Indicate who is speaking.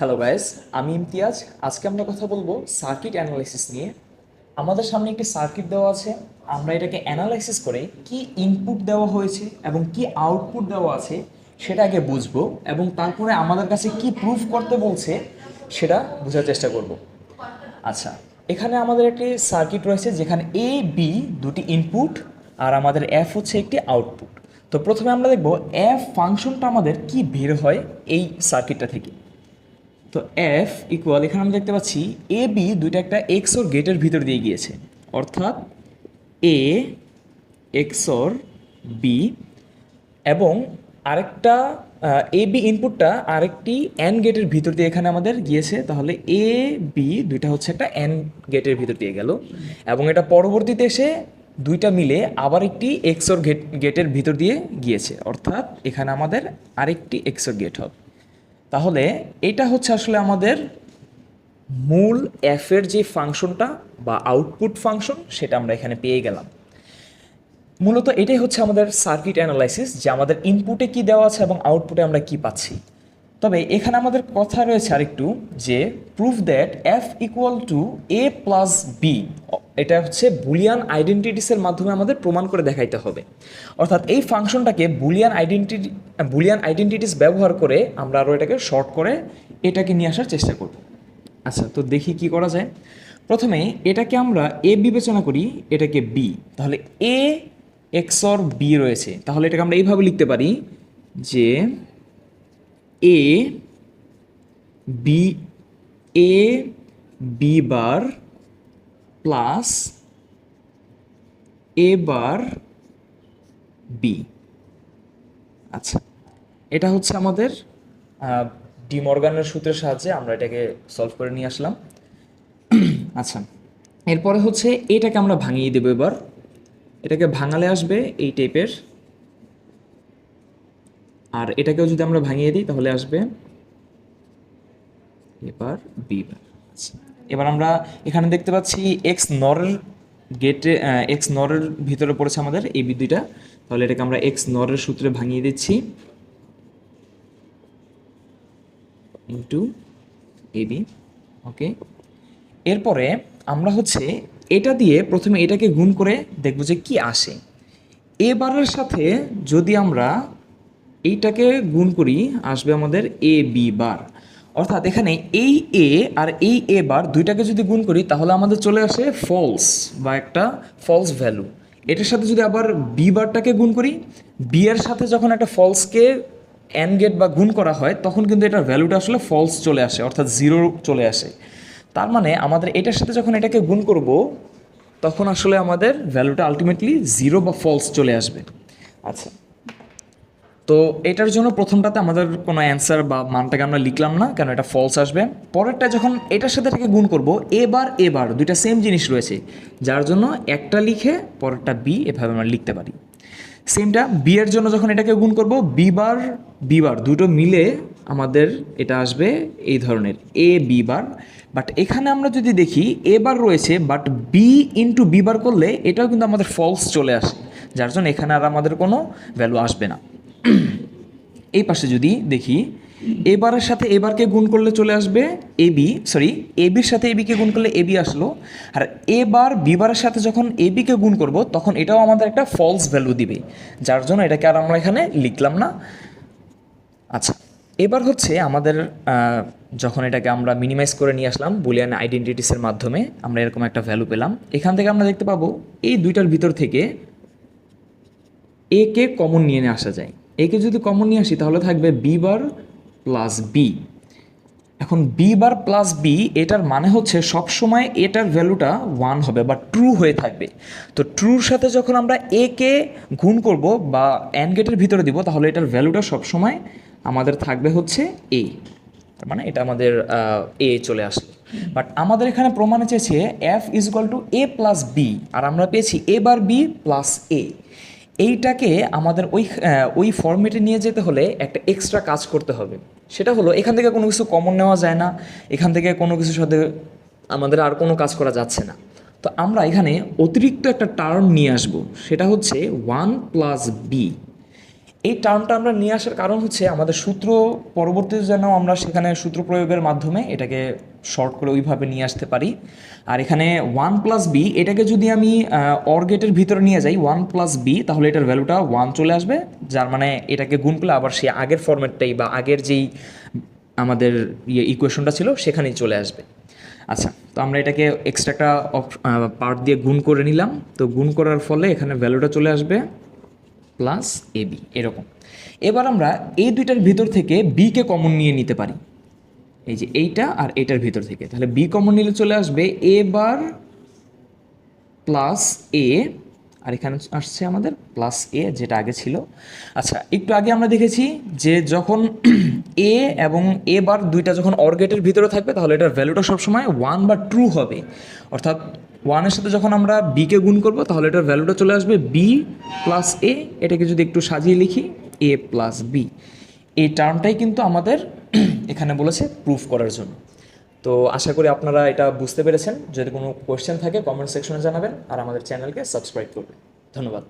Speaker 1: Hello guys, আমি ইমতিয়াজ। আজকে আমরা কথা বলবো সার্কিট অ্যানালাইসিস নিয়ে। আমাদের সামনে একটি সার্কিট দেওয়া আছে। আমরা এটাকে অ্যানালাইসিস করে কি ইনপুট দেওয়া হয়েছে এবং কি আউটপুট দেওয়া আছে সেটা আগে বুঝবো, এবং তারপরে আমাদের কাছে কি প্রুফ করতে বলছে সেটা বোঝার চেষ্টা করব। আচ্ছা, এখানে আমাদের একটি সার্কিট রয়েছে যেখানে এ বি দুটি ইনপুট আর আমাদের এফ হচ্ছে একটি আউটপুট। তো প্রথমে আমরা দেখব এফ ফাংশনটা আমাদের কি বের হয় এই সার্কিটটা থেকে। তো এফ ইকুয়াল, এখানে আমরা দেখতে পাচ্ছি এ বি দুইটা একটা এক্সর গেটের ভিতর দিয়ে গিয়েছে, অর্থাৎ এ এক্সর বি, এবং আরেকটা এ বি ইনপুটটা আরেকটি এন গেটের ভিতর দিয়ে এখানে আমাদের গিয়েছে। তাহলে এ বি দুইটা হচ্ছে একটা এন গেটের ভিতর দিয়ে গেল, এবং এটা পরবর্তীতে এসে দুইটা মিলে আবার একটি এক্সর গেটের ভিতর দিয়ে গিয়েছে, অর্থাৎ এখানে আমাদের আরেকটি এক্সর গেট হবে। তাহলে এটা হচ্ছে আসলে আমাদের মূল এফের যে ফাংশনটা বা আউটপুট ফাংশন, সেটা আমরা এখানে পেয়ে গেলাম। মূলত এটাই হচ্ছে আমাদের সার্কিট অ্যানালাইসিস, যে আমাদের ইনপুটে কি দেওয়া আছে এবং আউটপুটে আমরা কি পাচ্ছি। তবে এখানে আমাদের কথা রয়েছে আরেকটু, যে proof that F equal to A plus B. এটা হচ্ছে বুলিয়ান আইডেন্টিটিসের মাধ্যমে আমাদের প্রমাণ করে দেখাইতে হবে। অর্থাৎ এই ফাংশনটাকে বুলিয়ান আইডেন্টিটিস ব্যবহার করে আমরা আরও এটাকে শর্ট করে এটাকে নিয়ে আসার চেষ্টা করব। আচ্ছা, তো দেখি কি করা যায়। প্রথমে এটাকে আমরা এ বিবেচনা করি, এটাকে বি। তাহলে এ এক্সর বি রয়েছে, তাহলে এটাকে আমরা এইভাবে লিখতে পারি যে A B, A B bar plus A bar B. আচ্ছা, এটা হচ্ছে আমাদের ডি মর্গানের সূত্রের সাহায্যে আমরা এটাকে সলভ করে নিয়ে আসলাম। আচ্ছা, এরপরে হচ্ছে এটাকে আমরা ভাঙিয়ে দেবো। এবার এটাকে ভাঙালে আসবে এই টাইপের, আর এটাকেও যদি আমরা ভাঙিয়ে দিই তাহলে আসবে এবার বি বার। আচ্ছা, এবার আমরা এখানে দেখতে পাচ্ছি এক্স নরের গেটে, এক্স নরের ভিতরে পড়েছে আমাদের এই বি দুইটা। তাহলে এটাকে আমরা এক্স নরের সূত্রে ভাঙিয়ে দিচ্ছি, ইন্টু এ বি। ওকে, এরপরে আমরা হচ্ছে এটা দিয়ে প্রথমে এটাকে গুণ করে দেখব যে কি আসে। এ বারের সাথে যদি আমরা এইটাকে গুণ করি আসবে আমাদের এ বি বার, অর্থাৎ এখানে এই এ আর এই এ বার দুইটাকে যদি গুণ করি তাহলে আমাদের চলে আসে ফলস বা একটা ফলস ভ্যালু। এটার সাথে যদি আবার বি বারটাকে গুণ করি, বি এর সাথে যখন একটা ফলসকে অ্যান গেট বা গুণ করা হয় তখন কিন্তু এটার ভ্যালুটা আসলে ফলস চলে আসে, অর্থাৎ জিরো চলে আসে। তার মানে আমাদের এটার সাথে যখন এটাকে গুণ করব তখন আসলে আমাদের ভ্যালুটা আলটিমেটলি জিরো বা ফলস চলে আসবে। আচ্ছা, তো এটার জন্য প্রথমটাতে আমাদের কোনো অ্যান্সার বা মানটাকে আমরা লিখলাম না, কেন এটা ফলস আসবে। পরেরটা যখন এটার সাথে এটাকে গুণ করব, এবার দুইটা সেম জিনিস রয়েছে, যার জন্য একটা লিখে পরেরটা বি, এভাবে আমরা লিখতে পারি। সেমটা বি এর জন্য যখন এটাকে গুণ করব, বি বার দুটো মিলে আমাদের এটা আসবে এই ধরনের এ বি বার। বাট এখানে আমরা যদি দেখি এ বার রয়েছে, but B into B bar করলে এটাও কিন্তু আমাদের ফলস চলে আসে, যার জন্য এখানে আর আমাদের কোনো ভ্যালু আসবে না। এই পাশে যদি দেখি, এবারের সাথে এবারকে গুণ করলে চলে আসবে এ বির সাথে এবিকে গুণ করলে এবি আসলো, আর এবার বিবারের সাথে যখন এবিকে গুণ করব তখন এটাও আমাদের একটা ফলস ভ্যালু দিবে, যার জন্য এটাকে আর আমরা এখানে লিখলাম না। আচ্ছা, এবার হচ্ছে আমাদের যখন এটাকে আমরা মিনিমাইজ করে নিয়ে আসলাম বুলিয়ান আইডেন্টিটিসের মাধ্যমে, আমরা এরকম একটা ভ্যালু পেলাম। এখান থেকে আমরা দেখতে পাবো এই দুইটার ভিতর থেকে এ কে কমন নিয়ে আসা যায়। একে যদি কমন নিয়ে আসি তাহলে থাকবে বি বার প্লাস বি। এখন বি বার প্লাস বি, এটার মানে হচ্ছে সবসময় এটার ভ্যালুটা 1 হবে বা ট্রু হয়ে থাকবে। তো ট্রুর সাথে যখন আমরা এ কে গুণ করব বা অ্যান্ড গেটের ভিতরে দিব, তাহলে এটার ভ্যালুটা সবসময় আমাদের থাকবে হচ্ছে এ। তার মানে এটা আমাদের এ চলে আসে। বাট আমাদের এখানে প্রমাণে চেয়েছে F is equal to A plus B, আর আমরা পেয়েছি এ বার বি প্লাস এ। এইটাকে আমাদের ওই ফর্মেটে নিয়ে যেতে হলে একটা এক্সট্রা কাজ করতে হবে। সেটা হলো, এখান থেকে কোনো কিছু কমন নেওয়া যায় না, এখান থেকে কোনো কিছুর সাথে আমাদের আর কোনো কাজ করা যাচ্ছে না। তো আমরা এখানে অতিরিক্ত একটা টার্ম নিয়ে আসব, সেটা হচ্ছে 1 প্লাস বি। এই টার্মটা আমরা নিয়ে আসার কারণ হচ্ছে আমাদের সূত্র পরবর্তীতে যেন আমরা সেখানে সূত্র প্রয়োগের মাধ্যমে এটাকে শর্ট করে ওইভাবে নিয়ে আসতে পারি। আর এখানে 1+b এটাকে যদি আমি অর গেটের ভিতরে নিয়ে যাই 1+b, তাহলে এটার ভ্যালুটা 1 চলে আসবে, যার মানে এটাকে গুণ করলে আবার সে আগের ফরম্যাটটাই বা আগের যেই আমাদের ইকুয়েশনটা ছিল সেখানেই চলে আসবে। আচ্ছা, তো আমরা এটাকে এক্সট্রা একটা পার্ট দিয়ে গুণ করে নিলাম। তো গুণ করার ফলে এখানে ভ্যালুটা চলে আসবে প্লাস ab এরকম। এবার আমরা এই দুইটার ভিতর থেকে বিকে কমন নিয়ে নিতে পারি, এই যে এইটা আর এইটার ভিতর থেকে, তাহলে বি কমন নিলে চলে আসবে এ বার প্লাস এ, আর এখানে আসছে আমাদের প্লাস এ যেটা আগে ছিল। আচ্ছা, একটু আগে আমরা দেখেছি যে যখন এ এবং এ বার দুইটা যখন অর গেটের ভিতরে থাকবে তাহলে এটার ভ্যালুটা সবসময় 1 বা ট্রু হবে, অর্থাৎ 1-এর সাথে যখন আমরা বিকে গুণ করব তাহলে এটার ভ্যালুটা চলে আসবে বি প্লাস এ। এটাকে যদি একটু সাজিয়ে লিখি এ প্লাস বি, এই টার্মটাই কিন্তু আমাদের এখানে বলেছে প্রুফ করার জন্য। তো আশা করি আপনারা এটা বুঝতে পেরেছেন। যদি কোনো কোয়েশ্চেন থাকে কমেন্ট সেকশনে জানাবেন আর আমাদের চ্যানেলকে সাবস্ক্রাইব করবেন। ধন্যবাদ।